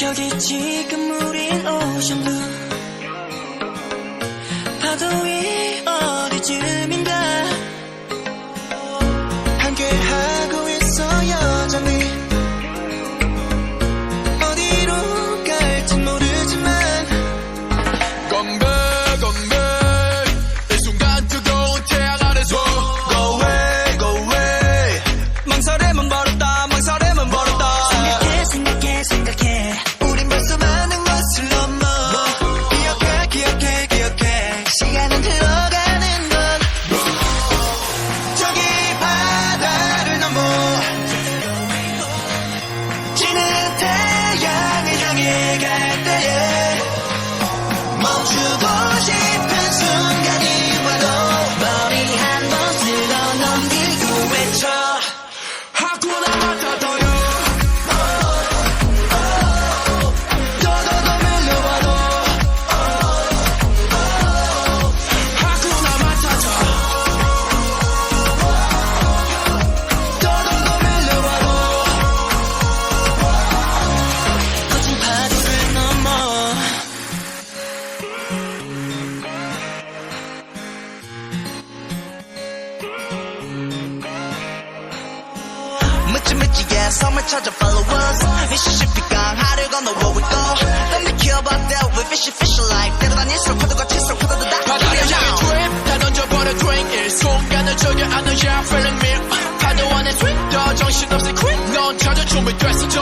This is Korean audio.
여기 지금 우린 오션뷰 파도 위 어디쯤인가 함께하고 있어 여전히 어디로 갈지 모르지만 건배 건배 이 순간 뜨거운 태양 아래서 Go away go away 망설임은 버렸다 망설임은 버렸다 생각해 생각해 생각해 우린 벌써 많은 것을 넘어 기억해 기억해 기억해 시간은 흘러가는 건 저기 바다를 넘어 지는 태양을 향해 갈 때에 멈추고 싶은 순간이 와도 머리 한 번 쓸어 넘기고 외쳐 하쿠나 마타타요 더더더 밀려와도 하쿠나 마타타 더더더 밀려와도 거친 파도를 넘어 묻지묻지의 섬을 찾아 follow us 미시시피 강하를 건너 where we go Don't be care about that we fishy like 때로 다닐수록 파도가 칠수록 파도도 다 바다를 향해 트립 다 던져버려 drink 이 순간을 즐겨 안는 yeah feeling me 파도 안에 swing 더 정신없이 quick 넌 찾아 준비됐어 저